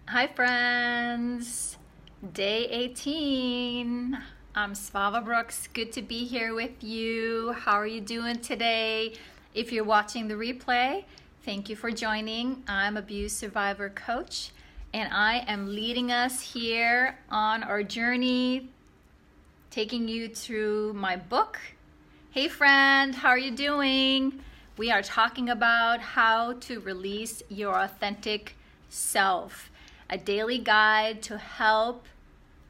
Hi friends, day 18. I'm Svava Brooks. Good to be here with you. How are you doing today? If you're watching the replay, thank you for joining. I'm abuse survivor coach and I am leading us here on our journey, taking you through my book. Hey friend, how are you doing? We are talking about how to release your authentic self. A daily guide to help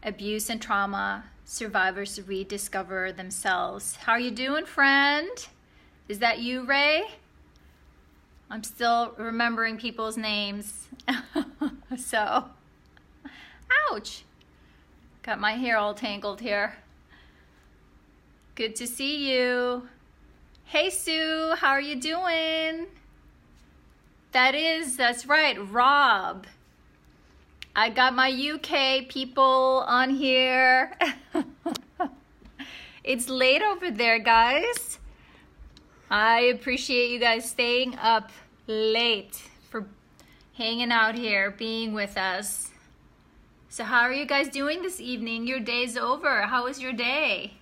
abuse and trauma survivors rediscover themselves. How are you doing, friend? Is that you, Ray? I'm still remembering people's names. So, ouch. Got my hair all tangled here. Good to see you. Hey, Sue, how are you doing? That's right, Rob. I got my UK people on here. It's late over there, guys. I appreciate you guys staying up late for hanging out here, being with us. So how are you guys doing this evening? Your day's over. How was your day?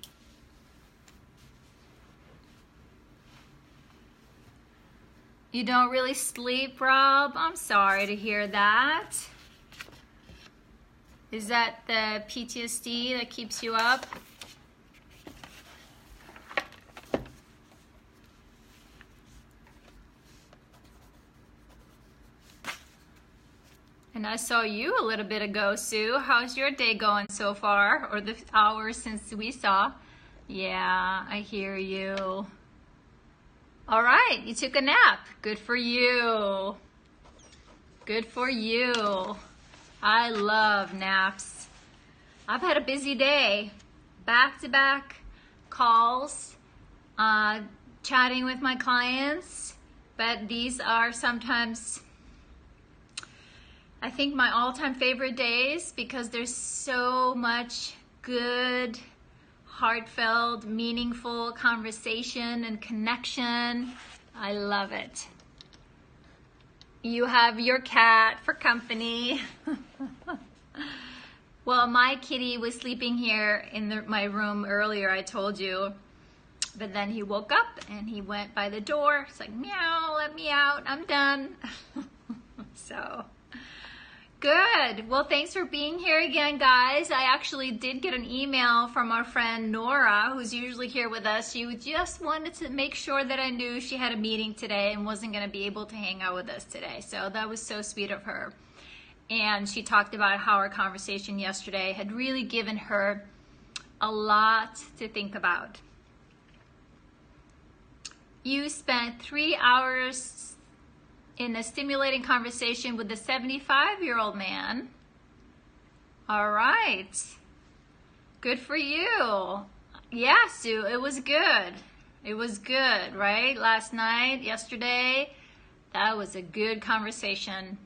You don't really sleep, Rob? I'm sorry to hear that. Is that the PTSD that keeps you up? And I saw you a little bit ago, Sue. How's your day going so far? Or the hours since we saw? Yeah, I hear you. All right, you took a nap. Good for you. Good for you. I love naps. I've had a busy day, back-to-back calls, chatting with my clients, but these are sometimes, I think, my all-time favorite days because there's so much good, heartfelt, meaningful conversation and connection. I love it. You have your cat for company. Well, my kitty was sleeping here in my room earlier, I told you. But then he woke up and he went by the door. It's like, meow, let me out. I'm done. So, good. Well, thanks for being here again, guys. I actually did get an email from our friend Nora, who's usually here with us. She just wanted to make sure that I knew she had a meeting today and wasn't going to be able to hang out with us today. So that was so sweet of her. And she talked about how our conversation yesterday had really given her a lot to think about. You spent 3 hours in a stimulating conversation with a 75-year-old man. All right. Good for you. Yeah, Sue, it was good. It was good, right? Last night, yesterday, that was a good conversation.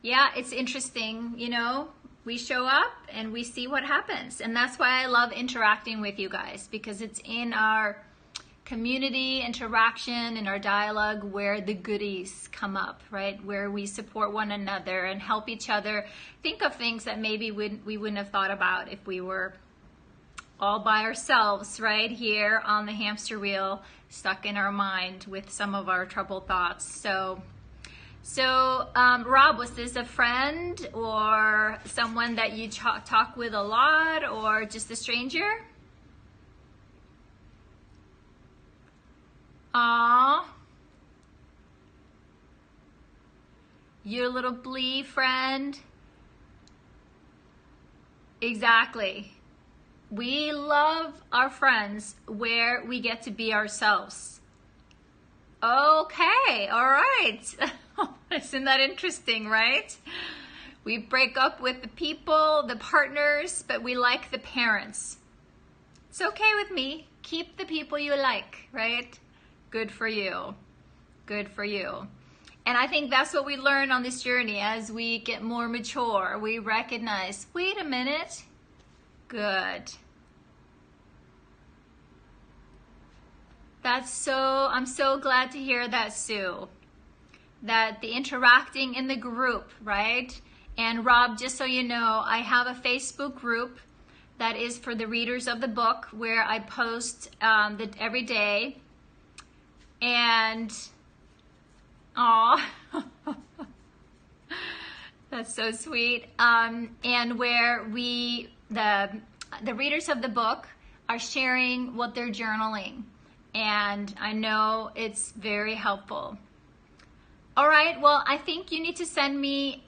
Yeah, it's interesting, you know, we show up and we see what happens. And that's why I love interacting with you guys, because it's in our community interaction and our dialogue where the goodies come up, right? Where we support one another and help each other think of things that maybe we wouldn't have thought about if we were all by ourselves right here on the hamster wheel, stuck in our mind with some of our troubled thoughts. So Rob, was this a friend or someone that you talk with a lot, or just a stranger? Aw, your little blee friend. Exactly. We love our friends where we get to be ourselves. Okay, all right. Isn't that interesting, right? We break up with the people, the partners, but we like the parents. It's okay with me. Keep the people you like, right? Good for you. Good for you. And I think that's what we learn on this journey as we get more mature. We recognize, wait a minute. Good. I'm so glad to hear that, Sue. That the interacting in the group, right? And Rob, just so you know, I have a Facebook group that is for the readers of the book where I post every day. And, aw, that's so sweet. And where the readers of the book are sharing what they're journaling. And I know it's very helpful. All right, well, I think you need to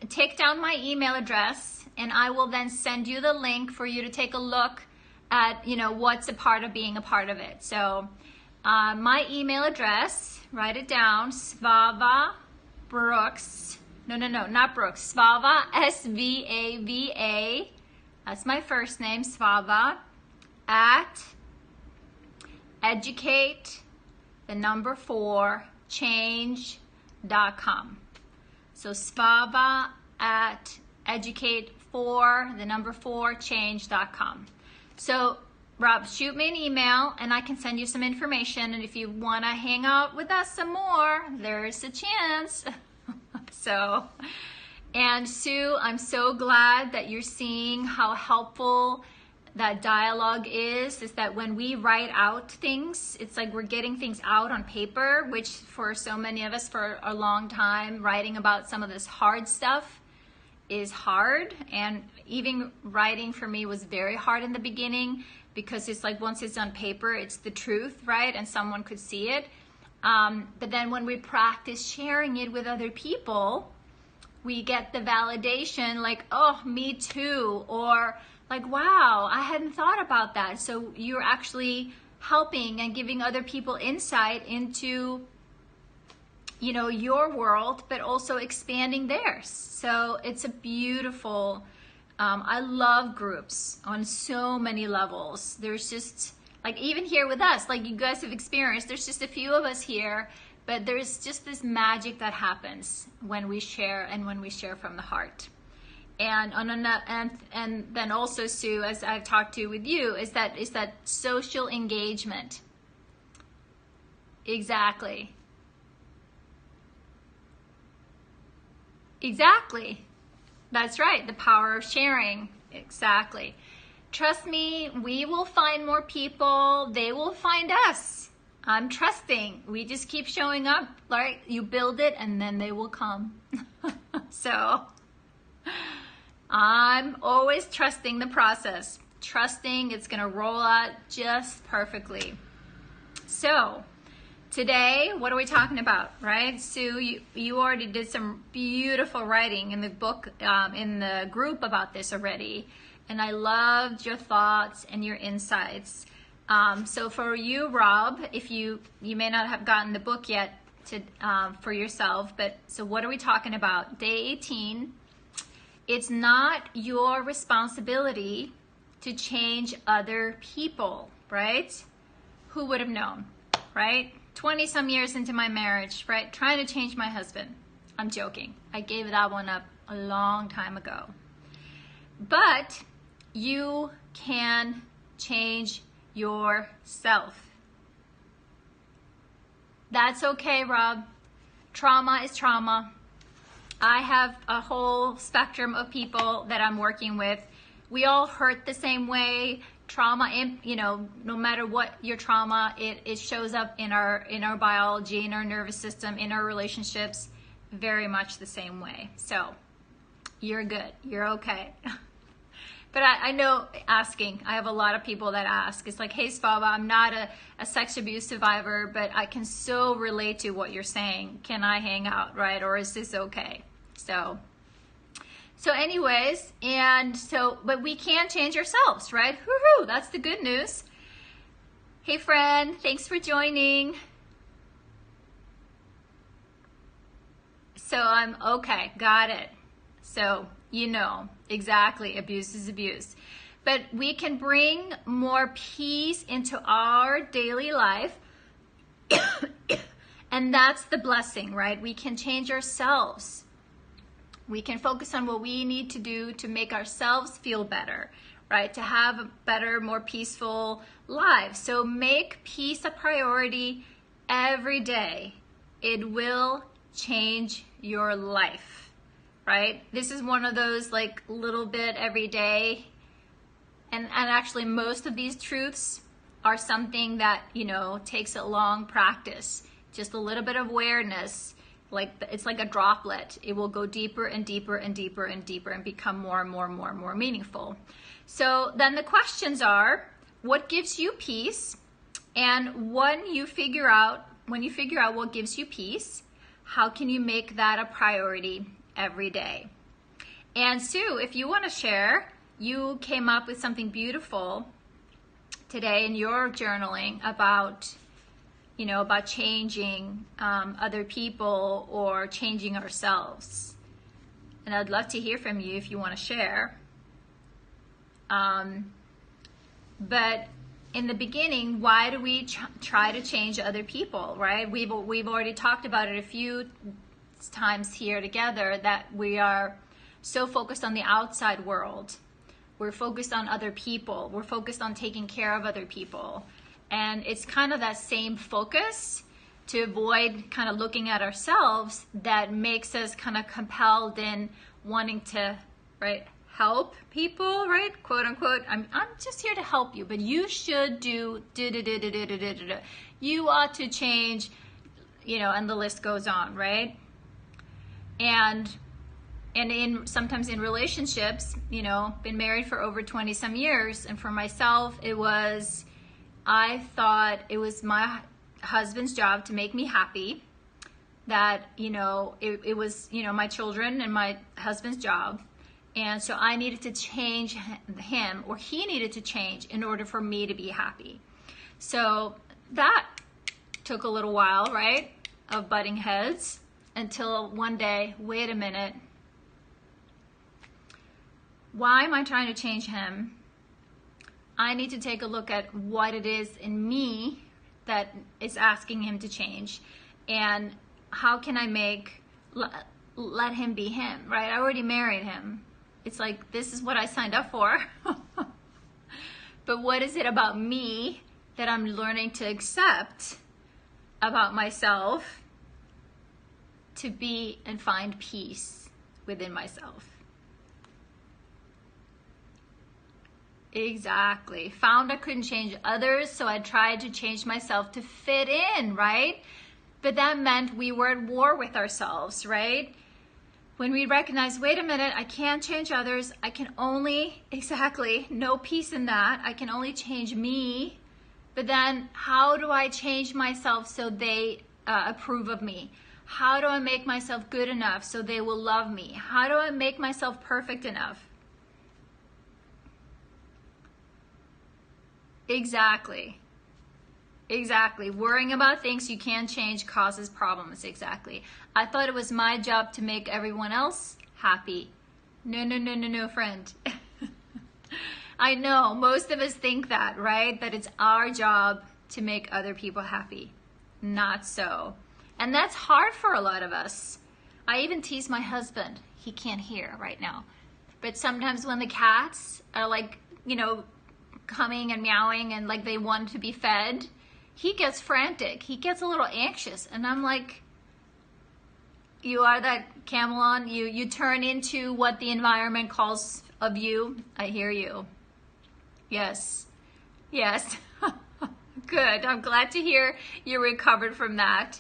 take down my email address, and I will then send you the link for you to take a look at, what's a part of being a part of it. So my email address, write it down, Svava Brooks, not Brooks, Svava, S-V-A-V-A, that's my first name, Svava, at educate, 4, change.com. So Svava at educate 4, 4, change.com. So Rob, shoot me an email and I can send you some information. And if you want to hang out with us some more, there's a chance. And Sue, I'm so glad that you're seeing how helpful that dialogue is that when we write out things, it's like we're getting things out on paper, which for so many of us for a long time, writing about some of this hard stuff is hard. And even writing for me was very hard in the beginning because it's like once it's on paper, it's the truth, right? And someone could see it. But then when we practice sharing it with other people, we get the validation like, oh, me too, or like, wow, I hadn't thought about that. So you're actually helping and giving other people insight into, your world, but also expanding theirs. So it's a beautiful, I love groups on so many levels. There's just, like even here with us, like you guys have experienced, there's just a few of us here, but there's just this magic that happens when we share and when we share from the heart. And then also, Sue, as I've talked to with you, is that social engagement. Exactly. That's right. The power of sharing. Exactly. Trust me, we will find more people. They will find us. I'm trusting. We just keep showing up, right? You build it and then they will come. So I'm always trusting the process, trusting it's going to roll out just perfectly. So today, what are we talking about, right? Sue, you already did some beautiful writing in the book, in the group about this already. And I loved your thoughts and your insights. So for you, Rob, if you may not have gotten the book yet for yourself, but so what are we talking about? Day 18. It's not your responsibility to change other people, right? Who would have known, right? 20 some years into my marriage, right? Trying to change my husband. I'm joking. I gave that one up a long time ago. But you can change yourself. That's okay, Rob. Trauma is trauma. I have a whole spectrum of people that I'm working with. We all hurt the same way. Trauma, no matter what your trauma, it shows up in our biology, in our nervous system, in our relationships, very much the same way. So you're good. You're okay. But I know asking, I have a lot of people that ask. It's like, hey, Svava, I'm not a sex abuse survivor, but I can so relate to what you're saying. Can I hang out, right? Or is this okay? So anyways, but we can change ourselves, right? Woohoo, that's the good news. Hey, friend, thanks for joining. So I'm okay, got it. So exactly, abuse is abuse. But we can bring more peace into our daily life. And that's the blessing, right? We can change ourselves. We can focus on what we need to do to make ourselves feel better, right? To have a better, more peaceful life. So make peace a priority every day. It will change your life. right? This is one of those like little bit every day. And actually most of these truths are something that, you know, takes a long practice. Just a little bit of awareness, like it's like a droplet. It will go deeper and deeper and deeper and deeper and become more and more and more and more meaningful. So then the questions are, what gives you peace? And when you figure out what gives you peace, how can you make that a priority every day? And Sue, if you want to share, you came up with something beautiful today in your journaling about, you know, about changing other people or changing ourselves. And I'd love to hear from you if you want to share. But in the beginning, why do we try to change other people, right? We've already talked about it a few times here together, that we are so focused on the outside world. We're focused on other people. We're focused on taking care of other people. And it's kind of that same focus to avoid kind of looking at ourselves that makes us kind of compelled in wanting to, right, help people, right? Quote unquote, I'm just here to help you, but you should do. You ought to change, you know, and the list goes on, right? And sometimes in relationships, you know, been married for over 20 some years, and for myself, I thought it was my husband's job to make me happy, that, you know, it was, you know, my children and my husband's job. And so I needed to change him, or he needed to change in order for me to be happy. So that took a little while, right, of butting heads, until one day, wait a minute, why am I trying to change him? I need to take a look at what it is in me that is asking him to change, and how can I let him be him, right? I already married him. It's like, this is what I signed up for. But what is it about me that I'm learning to accept about myself to be and find peace within myself? Exactly. Found I couldn't change others, so I tried to change myself to fit in, right? But that meant we were at war with ourselves, right? When we recognize, wait a minute, I can't change others. I can only, exactly, no peace in that. I can only change me. But then how do I change myself so they approve of me? How do I make myself good enough so they will love me? How do I make myself perfect enough? Exactly. Exactly. Worrying about things you can't change causes problems. Exactly. I thought it was my job to make everyone else happy. No, friend. I know most of us think that, right? That it's our job to make other people happy. Not so. And that's hard for a lot of us. I even tease my husband. He can't hear right now. But sometimes when the cats are like, you know, coming and meowing and like they want to be fed, he gets frantic. He gets a little anxious. And I'm like, you are that Camelon. You turn into what the environment calls of you. I hear you. Yes. Yes. Good. I'm glad to hear you recovered from that.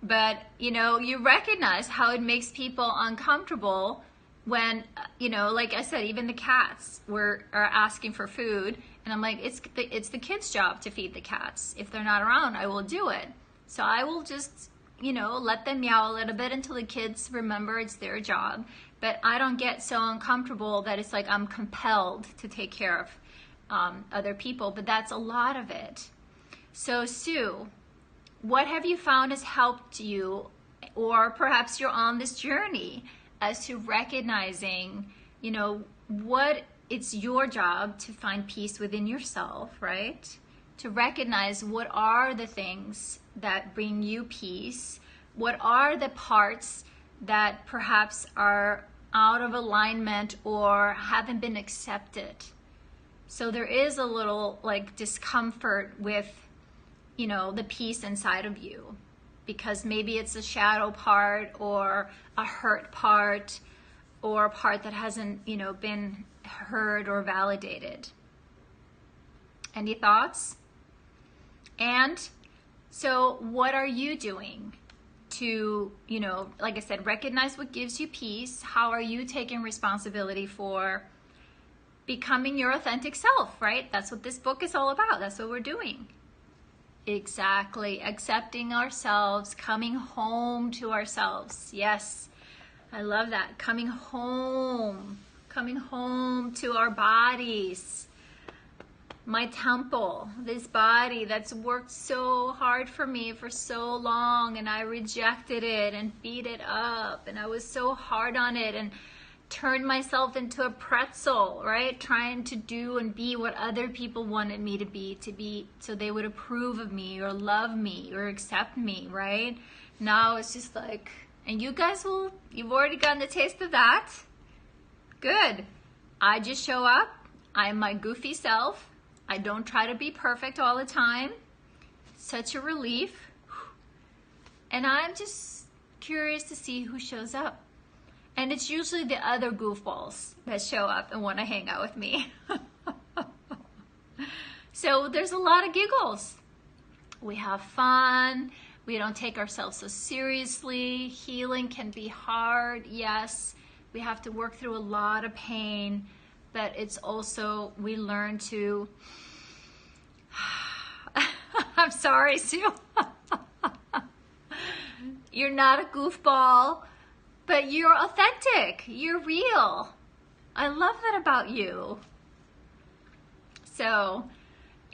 But, you know, you recognize how it makes people uncomfortable when, you know, like I said, even the cats are asking for food. And I'm like, it's the kids' job to feed the cats. If they're not around, I will do it. So I will just, you know, let them meow a little bit until the kids remember it's their job. But I don't get so uncomfortable that it's like I'm compelled to take care of other people. But that's a lot of it. So Sue, what have you found has helped you, or perhaps you're on this journey as to recognizing, you know, what it's your job to find peace within yourself, right? To recognize what are the things that bring you peace, what are the parts that perhaps are out of alignment or haven't been accepted. So there is a little like discomfort with, you know, the peace inside of you, because maybe it's a shadow part or a hurt part, or a part that hasn't, been heard or validated. Any thoughts? And so what are you doing to, like I said, recognize what gives you peace? How are you taking responsibility for becoming your authentic self, right? That's what this book is all about. That's what we're doing. Exactly. Accepting ourselves, coming home to ourselves. Yes. I love that. Coming home to our bodies. My temple, this body that's worked so hard for me for so long, and I rejected it and beat it up, and I was so hard on it and turned myself into a pretzel, right? Trying to do and be what other people wanted me to be so they would approve of me or love me or accept me, right? Now it's just like, and you guys you've already gotten a taste of that. Good. I just show up. I'm my goofy self. I don't try to be perfect all the time. Such a relief. And I'm just curious to see who shows up. And it's usually the other goofballs that show up and want to hang out with me. So there's a lot of giggles. We have fun. We don't take ourselves so seriously. Healing can be hard. Yes, we have to work through a lot of pain. But it's also, we learn to, I'm sorry, Sue. You're not a goofball, but you're authentic. You're real. I love that about you. So,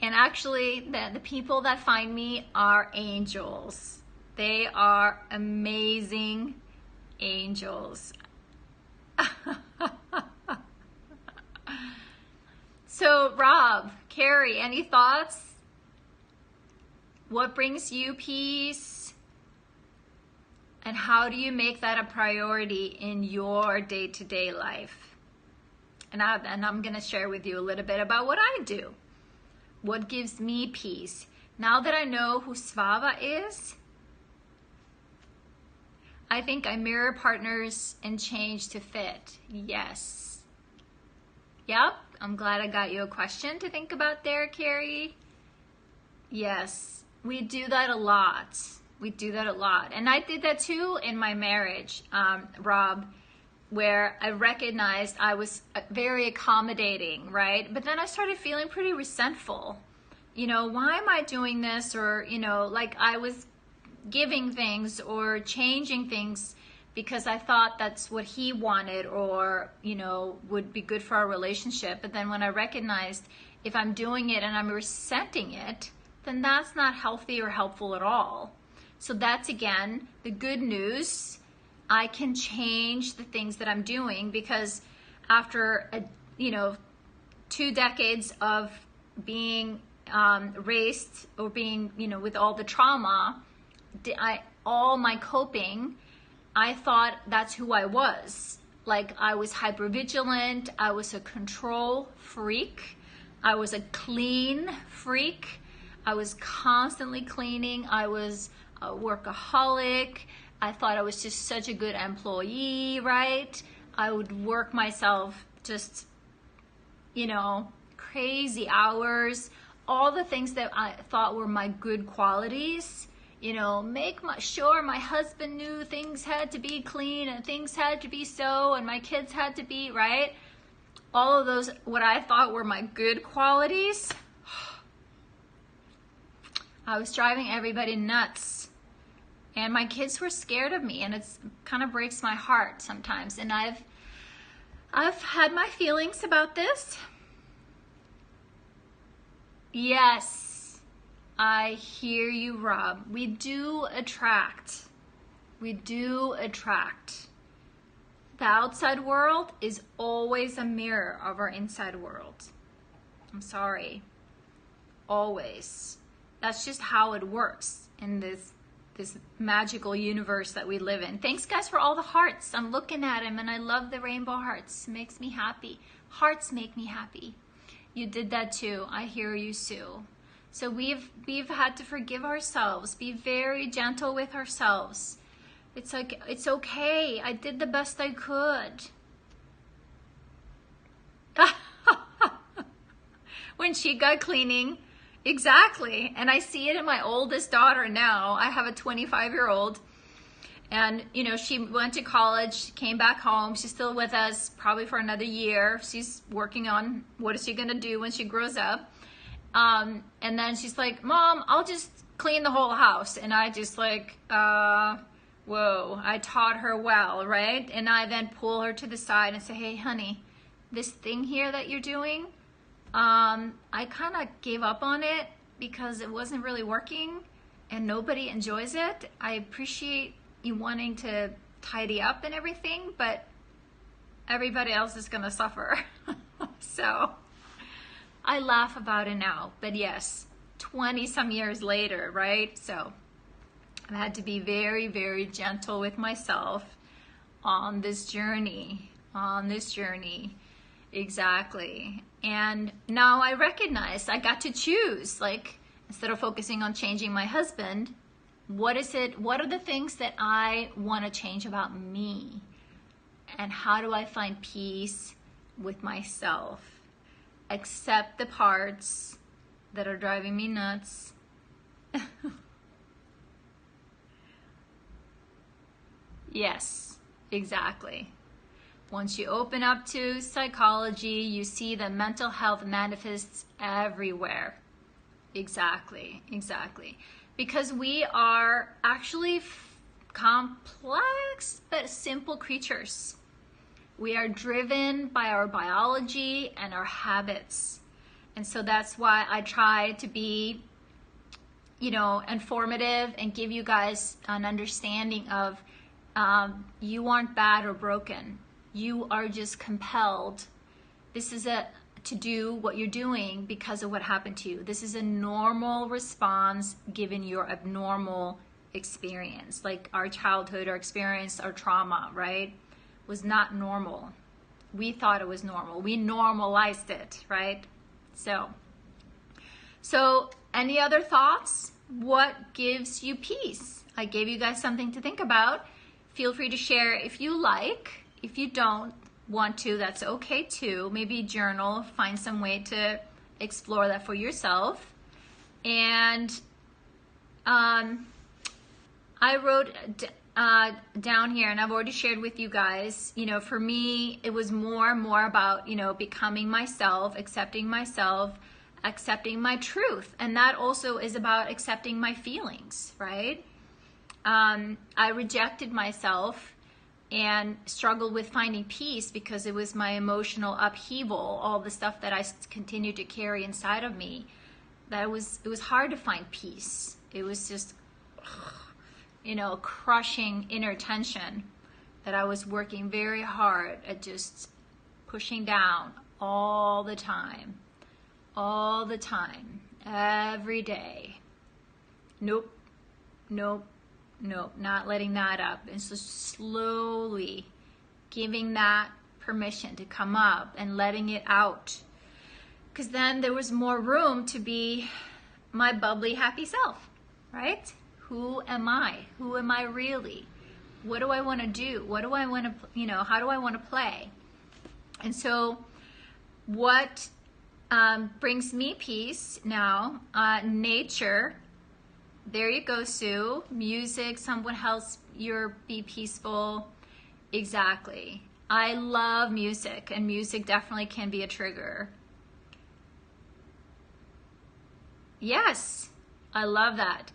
and actually, the people that find me are angels. They are amazing angels. So, Rob, Carrie, any thoughts? What brings you peace? And how do you make that a priority in your day-to-day life? And I'm going to share with you a little bit about what I do. What gives me peace? Now that I know who Svava is, I think I mirror partners and change to fit. Yes. Yep. I'm glad I got you a question to think about there, Carrie. Yes, we do that a lot. We do that a lot. And I did that too in my marriage, Rob, where I recognized I was very accommodating, right? But then I started feeling pretty resentful. Why am I doing this? Or, like I was giving things or changing things because I thought that's what he wanted or, would be good for our relationship. But then when I recognized if I'm doing it and I'm resenting it, then that's not healthy or helpful at all. So that's, again, the good news. I can change the things that I'm doing because after, 2 decades of being raised or being, with all the trauma, all my coping, I thought that's who I was. Like I was hypervigilant, I was a control freak, I was a clean freak, I was constantly cleaning, I was a workaholic, I thought I was just such a good employee, right? I would work myself just, crazy hours, all the things that I thought were my good qualities. Make sure my husband knew things had to be clean and things had to be so and my kids had to be, right? All of those, what I thought were my good qualities, I was driving everybody nuts. And my kids were scared of me, and it's kind of breaks my heart sometimes. And I've had my feelings about this. Yes, I hear you, Rob. We do attract. We do attract. The outside world is always a mirror of our inside world. I'm sorry. Always. That's just how it works in this magical universe that we live in. Thanks, guys, for all the hearts. I'm looking at them, and I love the rainbow hearts. It makes me happy. Hearts make me happy. You did that too. I hear you, Sue. So we've had to forgive ourselves. Be very gentle with ourselves. It's like, it's okay. I did the best I could. when she got cleaning. Exactly. And I see it in my oldest daughter now. I have a 25-year-old. And, you know, she went to college, came back home. She's still with us probably for another year. She's working on what is she going to do when she grows up. And then she's like, Mom, I'll just clean the whole house. And I just like, whoa, I taught her well, right? And I then pull her to the side and say, hey, honey, this thing here that you're doing, I kind of gave up on it because it wasn't really working and nobody enjoys it. I appreciate you wanting to tidy up and everything, but everybody else is going to suffer. So I laugh about it now, but yes, 20 some years later, right? So I've had to be very, very gentle with myself on this journey, Exactly. And now I recognize I got to choose, like, instead of focusing on changing my husband, what are the things that I want to change about me? And how do I find peace with myself? Accept the parts that are driving me nuts. Yes, exactly. Once you open up to psychology, you see that mental health manifests everywhere. Exactly. Because we are actually complex but simple creatures. We are driven by our biology and our habits. And so that's why I try to be, you know, informative and give you guys an understanding of you aren't bad or broken. You are just compelled. This is to do what you're doing because of what happened to you. This is a normal response given your abnormal experience. Like our childhood, our experience, our trauma, right? Was not normal. We thought it was normal. We normalized it, right? So any other thoughts? What gives you peace? I gave you guys something to think about. Feel free to share if you like. If you don't want to, that's okay too. Maybe journal, find some way to explore that for yourself. And I wrote down here, and I've already shared with you guys, you know, for me, it was more and more about, you know, becoming myself, accepting my truth. And that also is about accepting my feelings, right? I rejected myself and struggled with finding peace because it was my emotional upheaval, all the stuff that I continued to carry inside of me. It was hard to find peace. It was just, you know, crushing inner tension that I was working very hard at just pushing down all the time, every day. Nope, not letting that up. And so slowly giving that permission to come up and letting it out. Because then there was more room to be my bubbly, happy self, right? Who am I? Who am I really? What do I want to do? What do I want to, you know, how do I want to play? And so what brings me peace now, nature. There you go, Sue. Music, someone helps you be peaceful. Exactly. I love music, and music definitely can be a trigger. Yes, I love that.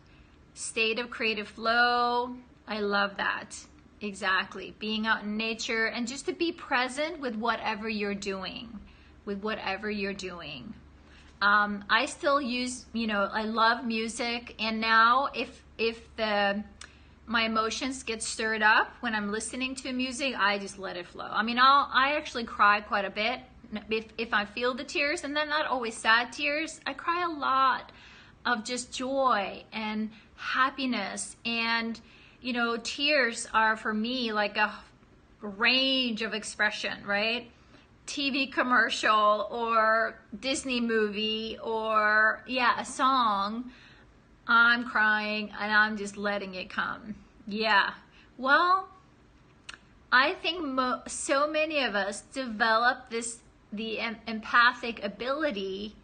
State of creative flow. I love that. Exactly. Being out in nature and just to be present with whatever you're doing. I still use, you know, I love music, and now if my emotions get stirred up when I'm listening to music, I just let it flow. I mean, I actually cry quite a bit if I feel the tears, and they're not always sad tears. I cry a lot of just joy and happiness, and you know, tears are for me like a range of expression, right? TV commercial or Disney movie or a song, I'm crying and I'm just letting it come. Yeah. Well, I think so many of us develop the empathic ability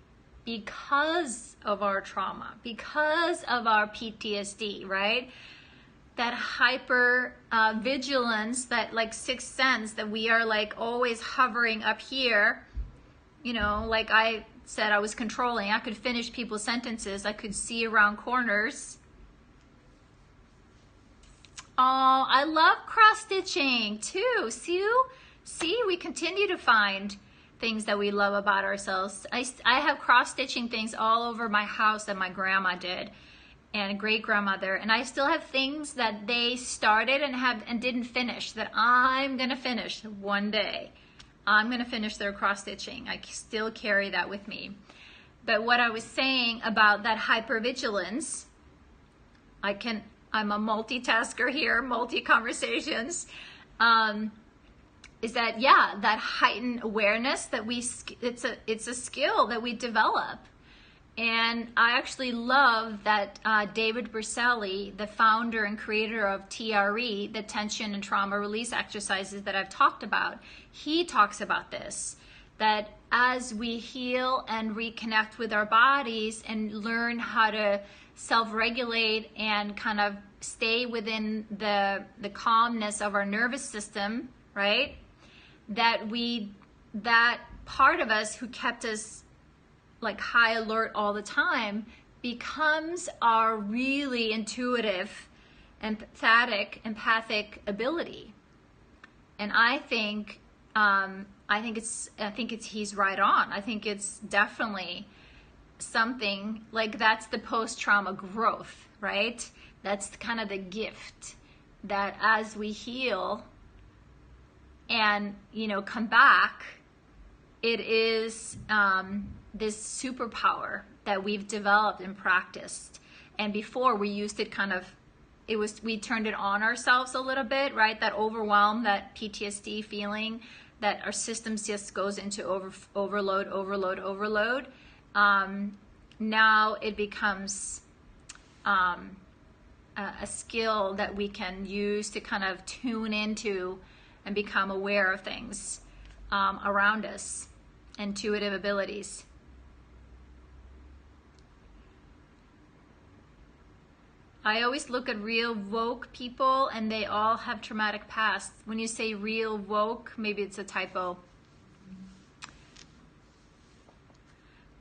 because of our trauma, because of our PTSD, right? That hyper vigilance, that like sixth sense, that we are like always hovering up here, you know, like I said, I was controlling. I could finish people's sentences. I could see around corners. Oh, I love cross-stitching too. See, we continue to find things that we love about ourselves. I have cross-stitching things all over my house that my grandma did and great-grandmother, and I still have things that they started and didn't finish that I'm gonna finish one day. I'm gonna finish their cross-stitching. I still carry that with me. But what I was saying about that hypervigilance, I'm a multitasker here, multi-conversations, is that, yeah, that heightened awareness that it's a skill that we develop. And I actually love that David Berceli, the founder and creator of TRE, the tension and trauma release exercises that I've talked about, he talks about this, that as we heal and reconnect with our bodies and learn how to self-regulate and kind of stay within the calmness of our nervous system, right? That part of us who kept us like high alert all the time becomes our really intuitive, empathic ability. And I think he's right on. I think it's definitely something like that's the post-trauma growth, right? That's kind of the gift that as we heal and, you know, come back, it is this superpower that we've developed and practiced. And before we used it kind of, we turned it on ourselves a little bit, right? That overwhelm, that PTSD feeling that our systems just goes into overload. Now it becomes a skill that we can use to kind of tune into and become aware of things around us, intuitive abilities. I always look at real woke people and they all have traumatic pasts. When you say real woke, maybe it's a typo.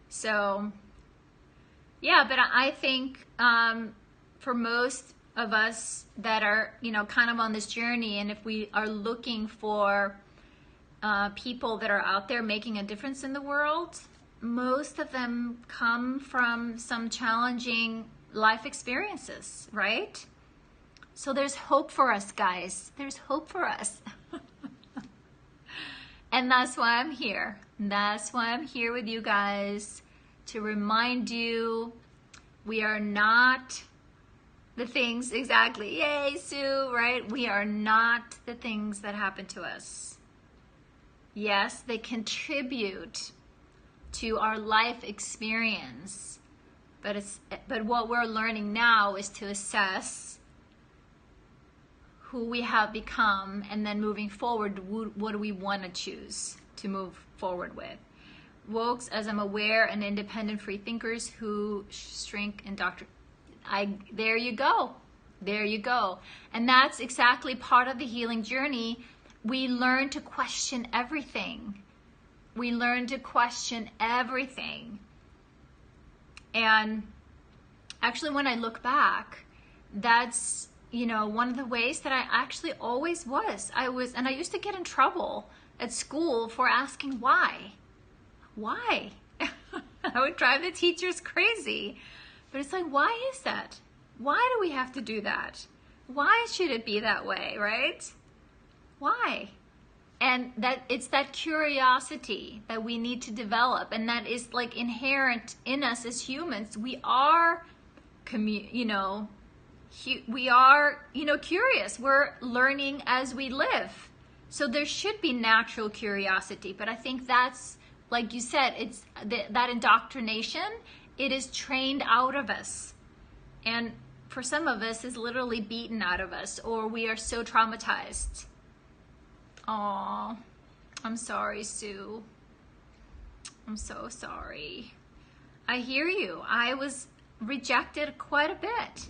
So, yeah, but I think for most of us that are, you know, kind of on this journey, and if we are looking for people that are out there making a difference in the world, most of them come from some challenging life experiences, right? So there's hope for us, guys. There's hope for us. And that's why I'm here. That's why I'm here with you guys, to remind you we are not the things exactly. Yay, Sue, right? We are not the things that happen to us. Yes, they contribute to our life experience. But what we're learning now is to assess who we have become, and then moving forward, what do we want to choose to move forward with. Wokes, as I'm aware, and independent free thinkers who shrink and there you go. There you go. And that's exactly part of the healing journey. We learn to question everything. We learn to question everything. And actually, when I look back, that's, you know, one of the ways that I actually always was. And I used to get in trouble at school for asking why. Why? I would drive the teachers crazy. But it's like, why is that? Why do we have to do that? Why should it be that way, right? Why? And that it's that curiosity that we need to develop, and that is like inherent in us as humans. We are, curious. We're learning as we live. So there should be natural curiosity. But I think that's, like you said, it's that indoctrination. It is trained out of us, and for some of us, is literally beaten out of us, or we are so traumatized. Aw, I'm sorry, Sue. I'm so sorry. I hear you. I was rejected quite a bit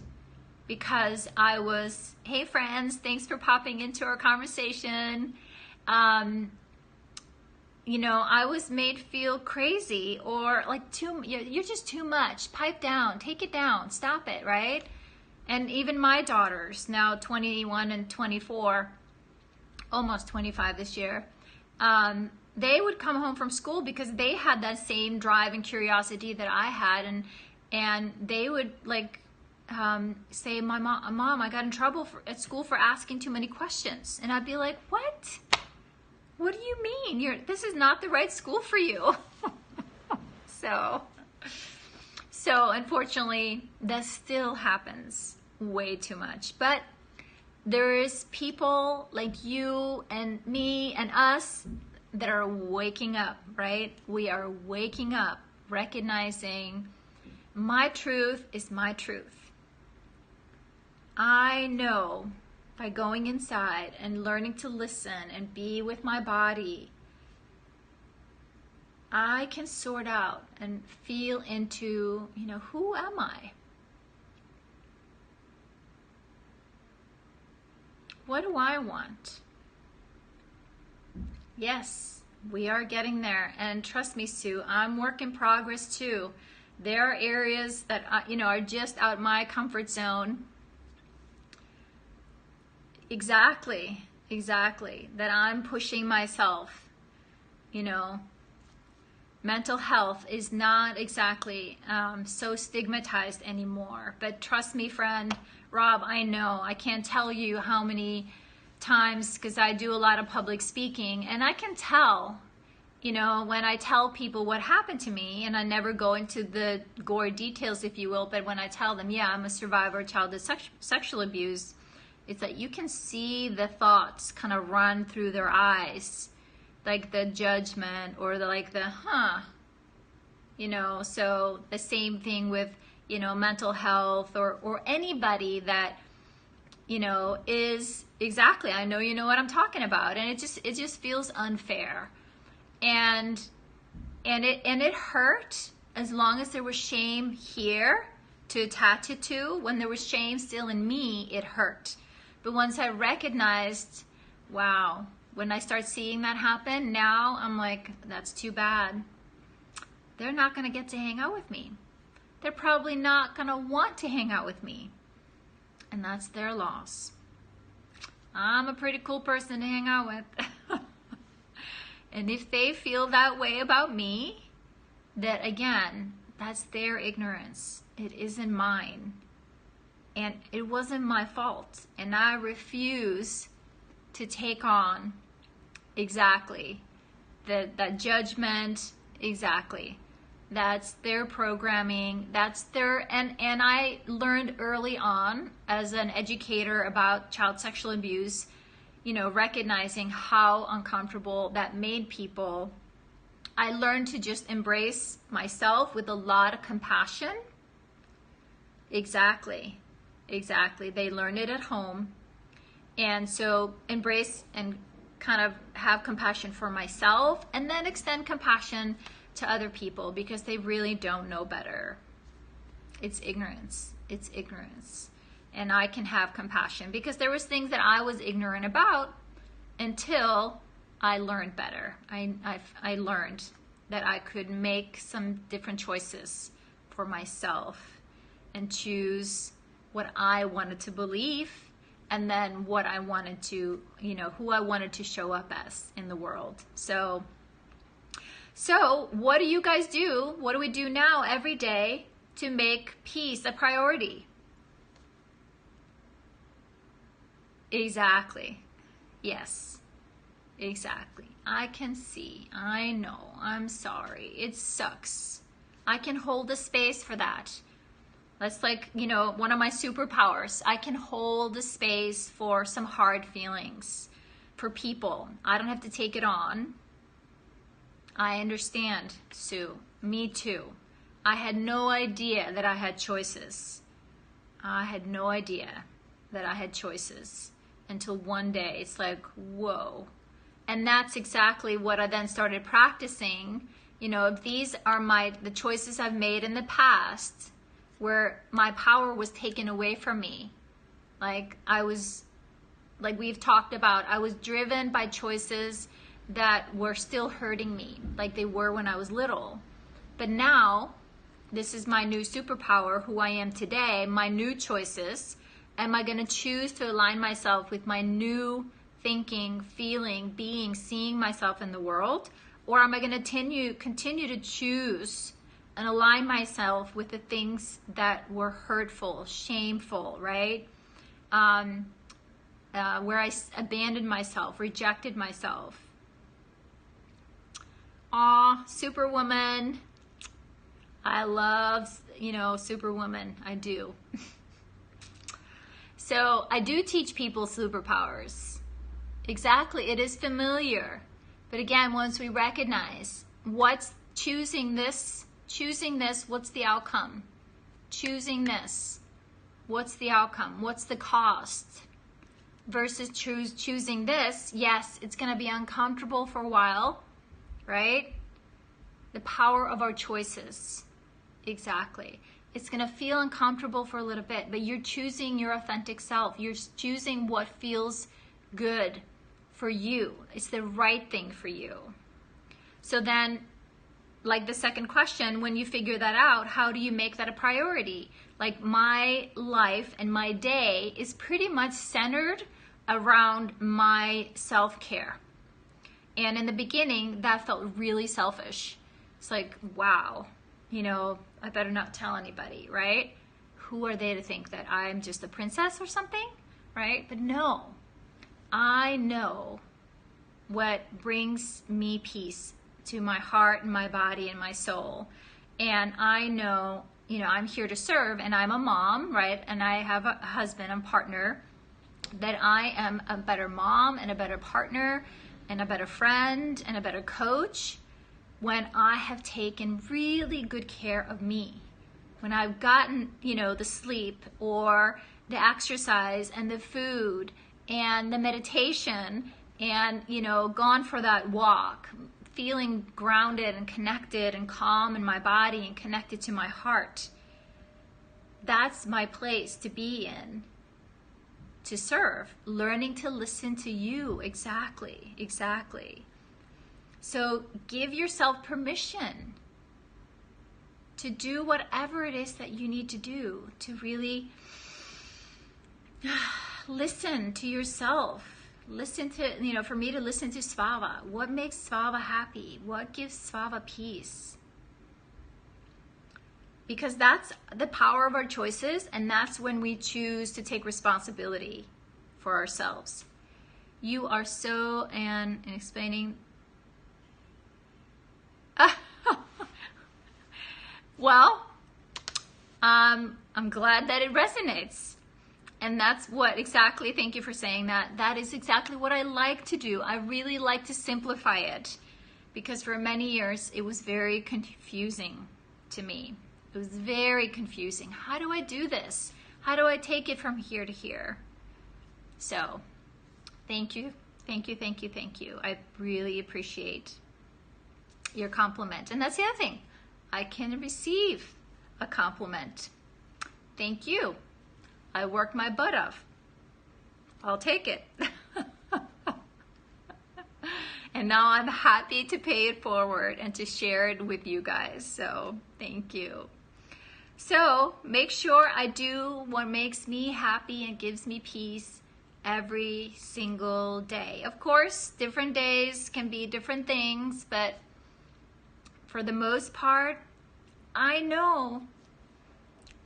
because I was, hey friends, thanks for popping into our conversation. You know, I was made feel crazy or like you're just too much. Pipe down, take it down, stop it, right? And even my daughters, now 21 and 24, almost 25 this year, they would come home from school because they had that same drive and curiosity that I had, and they would like say, "My mom, I got in trouble at school for asking too many questions," and I'd be like, "What? What do you mean? This is not the right school for you." So unfortunately, that still happens way too much. But there is people like you and me and us that are waking up, right? We are waking up, recognizing my truth is my truth. I know by going inside and learning to listen and be with my body, I can sort out and feel into, you know, who am I? What do I want? Yes, we are getting there. And trust me, Sue, I'm work in progress too. There are areas that, you know, are just out my comfort zone. Exactly. That I'm pushing myself, you know. Mental health is not exactly so stigmatized anymore. But trust me, friend, Rob, I know. I can't tell you how many times, because I do a lot of public speaking, and I can tell, you know, when I tell people what happened to me, and I never go into the gore details, if you will, but when I tell them, yeah, I'm a survivor of childhood sexual abuse, it's that you can see the thoughts kind of run through their eyes, like the judgment or the you know. So the same thing with, you know, mental health or anybody that, you know, is exactly, I know you know what I'm talking about, and it just feels unfair, and it hurt as long as there was shame here to attach it to. When there was shame still in me, it hurt. But once I recognized, wow, when I start seeing that happen, now I'm like, that's too bad. They're not going to get to hang out with me. They're probably not going to want to hang out with me. And that's their loss. I'm a pretty cool person to hang out with. And if they feel that way about me, that again, that's their ignorance. It isn't mine. And it wasn't my fault. And I refuse to take on exactly that judgment. Exactly. That's their programming. That's their, and I learned early on as an educator about child sexual abuse, you know, recognizing how uncomfortable that made people. I learned to just embrace myself with a lot of compassion. Exactly. They learn it at home. And so embrace and kind of have compassion for myself, and then extend compassion to other people because they really don't know better. It's ignorance. And I can have compassion because there was things that I was ignorant about until I learned better. I learned that I could make some different choices for myself and choose what I wanted to believe, and then what I wanted to, you know, who I wanted to show up as in the world. So what do you guys do? What do we do now every day to make peace a priority? Exactly. Yes, exactly. I can see. I know. I'm sorry. It sucks. I can hold a space for that. That's like, you know, one of my superpowers. I can hold a space for some hard feelings for people. I don't have to take it on. I understand, Sue. Me too. I had no idea that I had choices. I had no idea that I had choices until one day. It's like, whoa. And that's exactly what I then started practicing You know, if these are the choices I've made in the past where my power was taken away from me, like we've talked about, I was driven by choices that were still hurting me, like they were when I was little. But now, this is my new superpower, who I am today, my new choices. Am I going to choose to align myself with my new thinking, feeling, being, seeing myself in the world? Or am I going to continue to choose and align myself with the things that were hurtful, shameful, right? Where I abandoned myself, rejected myself. Aw, Superwoman. I love, Superwoman. I do. So I do teach people superpowers. Exactly. It is familiar. But again, once we recognize what's choosing this, what's the outcome? Choosing this, what's the outcome? What's the cost? Versus choosing this, yes, it's going to be uncomfortable for a while, right? The power of our choices. Exactly. It's going to feel uncomfortable for a little bit, but you're choosing your authentic self. You're choosing what feels good for you. It's the right thing for you. So then, like the second question, when you figure that out, how do you make that a priority? Like my life and my day is pretty much centered around my self-care. And in the beginning, that felt really selfish. It's like, wow, I better not tell anybody, right? Who are they to think that I'm just a princess or something, right? But no, I know what brings me peace to my heart and my body and my soul. And I know, I'm here to serve, and I'm a mom, right? And I have a husband and partner, that I am a better mom and a better partner and a better friend and a better coach when I have taken really good care of me. When I've gotten, the sleep or the exercise and the food and the meditation and, gone for that walk, feeling grounded and connected and calm in my body and connected to my heart. That's my place to be in, to serve, learning to listen to you. Exactly. So give yourself permission to do whatever it is that you need to do to really listen to yourself. Listen to, for me to listen to Svava. What makes Svava happy? What gives Svava peace? Because that's the power of our choices, and that's when we choose to take responsibility for ourselves. You are so, and explaining. Well, I'm glad that it resonates. And that's what exactly, thank you for saying that. That is exactly what I like to do. I really like to simplify it, because for many years it was very confusing to me. It was very confusing. How do I do this? How do I take it from here to here? So thank you. I really appreciate your compliment. And that's the other thing. I can receive a compliment. Thank you. I worked my butt off. I'll take it. And now I'm happy to pay it forward and to share it with you guys. So thank you. So make sure I do what makes me happy and gives me peace every single day. Of course, different days can be different things, but for the most part, I know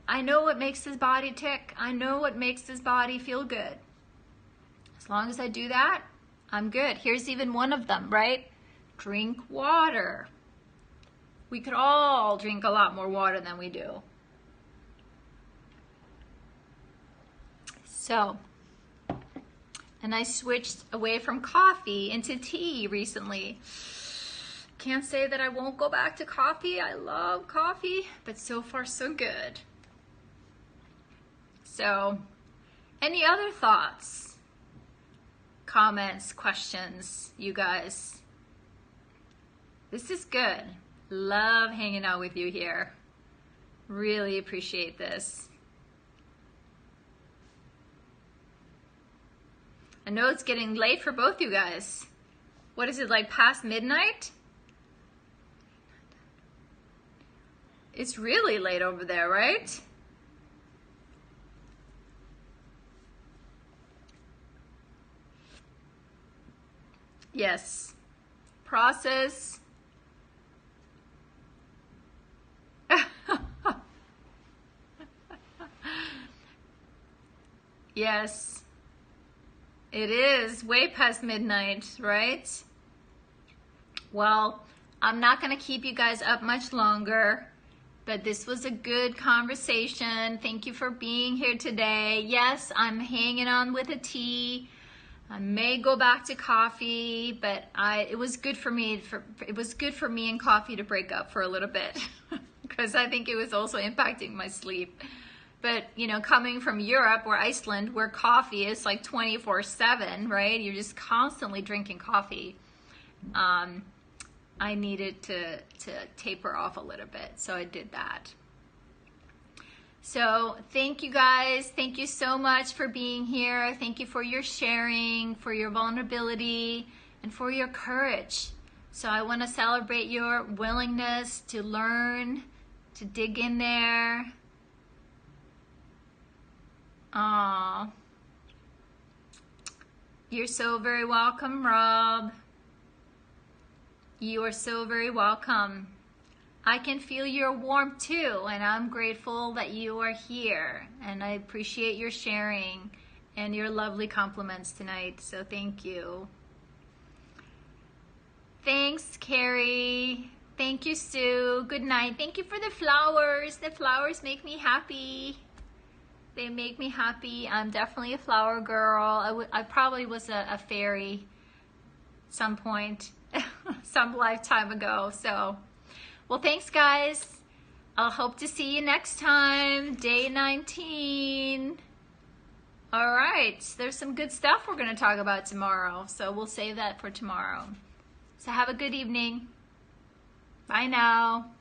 what makes this body tick. I know what makes this body feel good. As long as I do that, I'm good. Here's even one of them, right? Drink water. We could all drink a lot more water than we do. So, and I switched away from coffee into tea recently. Can't say that I won't go back to coffee. I love coffee, but so far so good. So, any other thoughts, comments, questions, you guys? This is good. Love hanging out with you here. Really appreciate this. I know it's getting late for both you guys. What is it, like past midnight? It's really late over there, right? Yes. Process. Yes. It is way past midnight, right? Well, I'm not going to keep you guys up much longer, but this was a good conversation. Thank you for being here today. Yes, I'm hanging on with a tea. I may go back to coffee, but it was good for me. It was good for me and coffee to break up for a little bit because I think it was also impacting my sleep. But, you know, coming from Europe or Iceland where coffee is like 24/7, right? You're just constantly drinking coffee. I needed to taper off a little bit, so I did that. So thank you guys. Thank you so much for being here. Thank you for your sharing, for your vulnerability, and for your courage. So I want to celebrate your willingness to learn, to dig in there. Aw. You're so very welcome, Rob. You are so very welcome. I can feel your warmth too, and I'm grateful that you are here. And I appreciate your sharing and your lovely compliments tonight, so thank you. Thanks, Carrie. Thank you, Sue. Good night. Thank you for the flowers. The flowers make me happy. They make me happy. I'm definitely a flower girl. I probably was a fairy some point, some lifetime ago. So, well, thanks, guys. I'll hope to see you next time. Day 19. All right. There's some good stuff we're going to talk about tomorrow. So we'll save that for tomorrow. So have a good evening. Bye now.